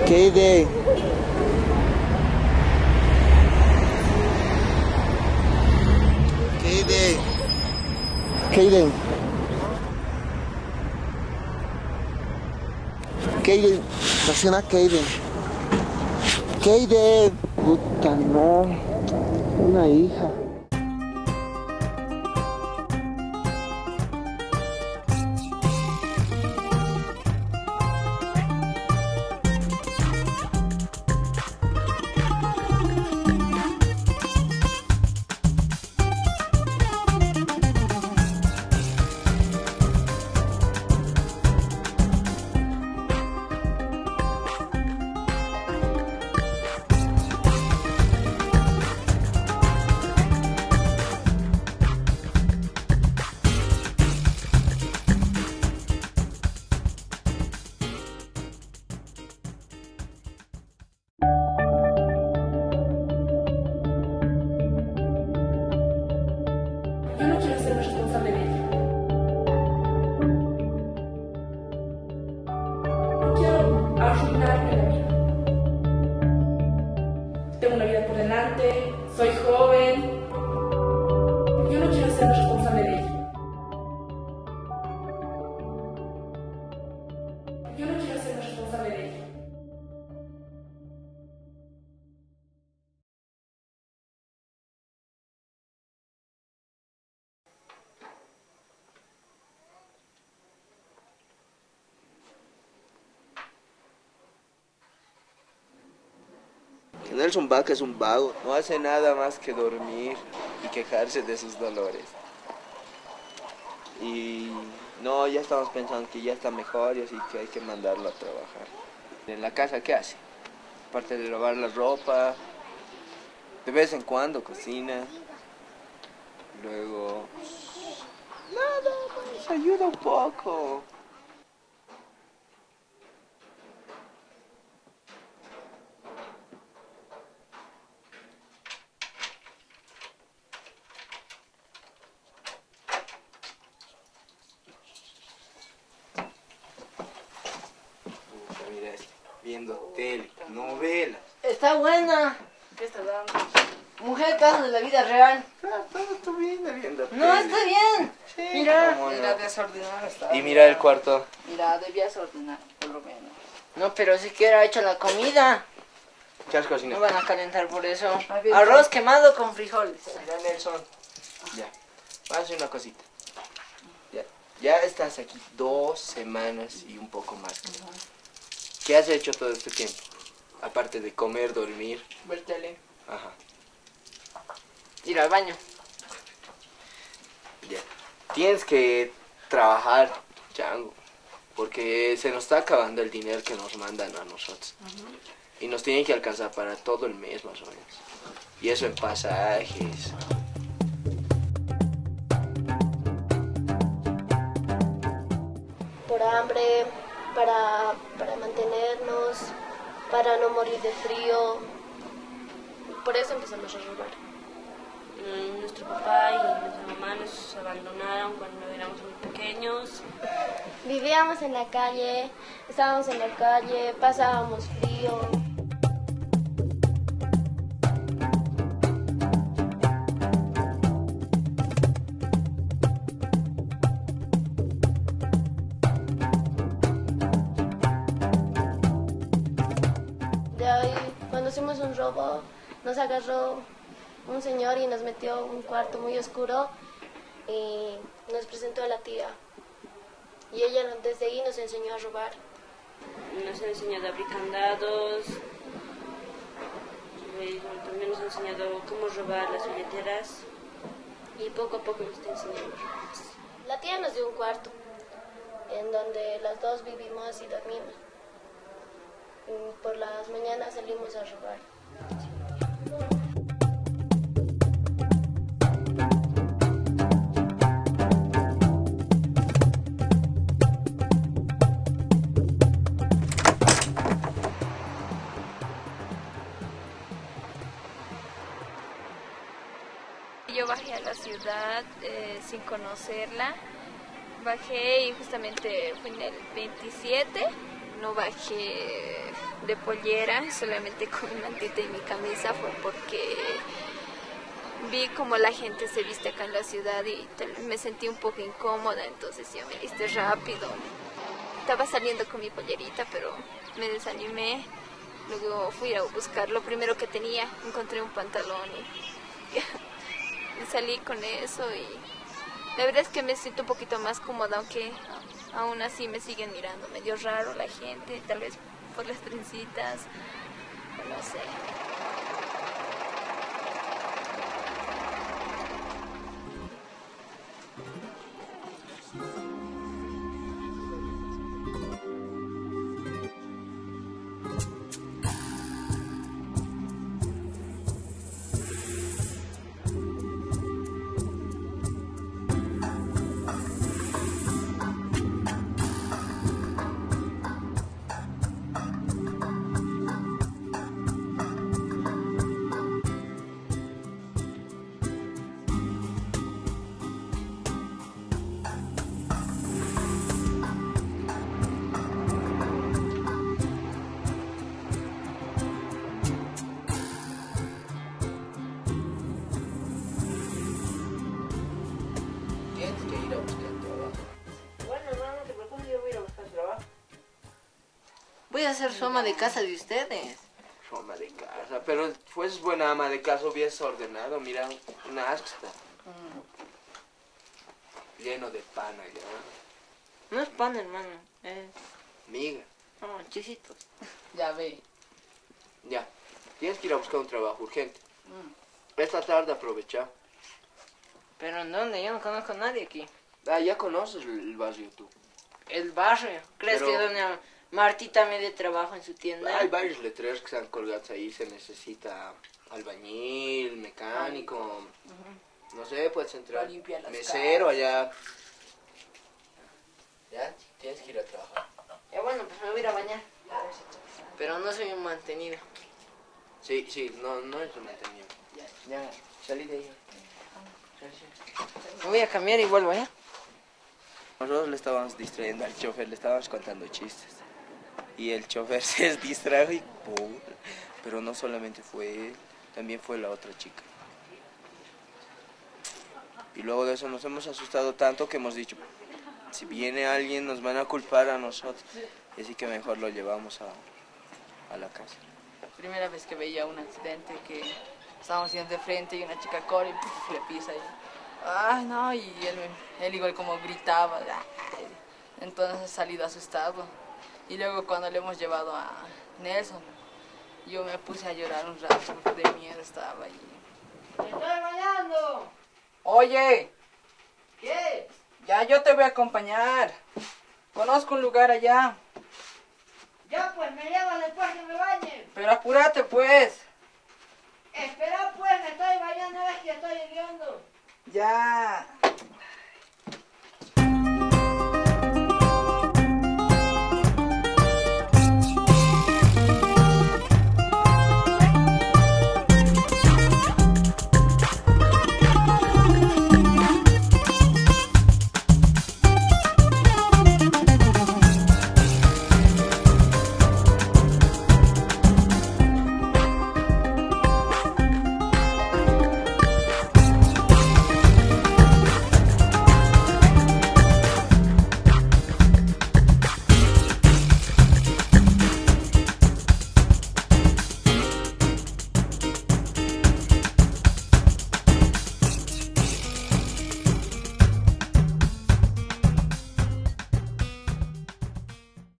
Kaden. Kaden. Kaden. Kaden. Estaciona Kaden. Kaden. Puta, no. Una hija. Yo no quiero ser responsable de ella. No quiero arruinarme la vida. Tengo una vida por delante, soy joven. Yo no quiero ser responsable de ella. Yo no quiero ser responsable de ella. Nelson Vaca es un vago, no hace nada más que dormir y quejarse de sus dolores. Y no, ya estamos pensando que ya está mejor y así que hay que mandarlo a trabajar. En la casa, ¿qué hace? Aparte de lavar la ropa, de vez en cuando cocina, luego... Nada más, ayuda un poco. Mira, viendo tele, novelas. Está buena. ¿Qué estás dando? Mujer, caso de la vida real. Todo está bien viendo tele. No, está bien. Sí, Mira, cómo no. mira, desordenada está. Y mira el cuarto. Mira, debías ordenar, por lo menos. No, pero siquiera ha hecho la comida. ¿Qué has No cocinado? van a calentar por eso. bien, Arroz quemado con frijoles. Mira, Nelson. Ya, vamos a hacer una cosita. Ya estás aquí 2 semanas y un poco más, creo. ¿Qué has hecho todo este tiempo? Aparte de comer, dormir. Ver tele. Ajá, Ir al baño. ya. Tienes que trabajar, chango. Porque se nos está acabando el dinero que nos mandan a nosotros. Y nos tienen que alcanzar para todo el mes, más o menos. Y eso en pasajes. Por hambre, para mantenernos, para no morir de frío. Por eso empezamos a robar. Nuestro papá y nuestra mamá nos abandonaron cuando éramos muy pequeños. Vivíamos en la calle, estábamos en la calle, pasábamos frío. De ahí, cuando hicimos un robo, nos agarró un señor y nos metió a un cuarto muy oscuro y nos presentó a la tía. Y ella desde ahí nos enseñó a robar. Nos han enseñado a abrir candados. También nos han enseñado cómo robar las billeteras. Y poco a poco nos está enseñando a robar. La tía nos dio un cuarto en donde las dos vivimos y dormimos. Y por las mañanas salimos a robar. Yo bajé a la ciudad sin conocerla. Bajé y justamente fue en el 27 no bajé de pollera, solamente con mi mantita y mi camisa, fue porque vi como la gente se viste acá en la ciudad y me sentí un poco incómoda, entonces yo me viste rápido. Estaba saliendo con mi pollerita, pero me desanimé. Luego fui a buscar lo primero que tenía, encontré un pantalón y salí con eso, y la verdad es que me siento un poquito más cómoda, aunque aún así me siguen mirando medio raro la gente, tal vez por las trencitas, no sé. Tienes que ir a buscar trabajo. Bueno, hermano, no te preocupes, yo voy a ir a buscar trabajo. Voy a ser su ama de casa de ustedes. Su ama de casa, pero fueses buena ama de casa, hubieses ordenado. Mira, una asco está. Lleno de pan allá. No es pan, hermano, es... Miga. No, chisitos. Ya ve. Ya, tienes que ir a buscar un trabajo urgente. Esta tarde aprovecha. ¿Pero en dónde? Yo no conozco a nadie aquí. Ah, ya conoces el barrio tú. El barrio. ¿Crees Pero- que doña Martita me dé trabajo en su tienda? Hay varios letreros que están colgados ahí. Se necesita albañil, mecánico. No sé, puedes entrar. Para limpiar las Mesero allá. Ya, tienes que ir a trabajar. Ya bueno, pues me voy a ir a bañar. Pero no soy un mantenido. Sí, sí, no es un mantenido. Ya, salí de ahí. Me voy a cambiar y vuelvo, ¿ya? Nosotros le estábamos distrayendo al chofer, le estábamos contando chistes. Y el chofer se distrajo y ¡pum! Pero no solamente fue él, también fue la otra chica. Y luego de eso nos hemos asustado tanto que hemos dicho, si viene alguien nos van a culpar a nosotros. Y así que mejor lo llevamos a la casa. Primera vez que veía un accidente que estábamos yendo de frente y una chica corre y le pisa y... Ay, no, y él igual como gritaba. Entonces he salido asustado. Y luego cuando le hemos llevado a Nelson, yo me puse a llorar un rato porque de miedo estaba ahí. ¡Me estoy bañando! Oye, ¿Qué? ya yo te voy a acompañar. Conozco un lugar allá, Ya pues, me llevan después que me bañe. pero apúrate pues. Espera pues, me estoy bañando, ves que estoy hirviendo. Ya.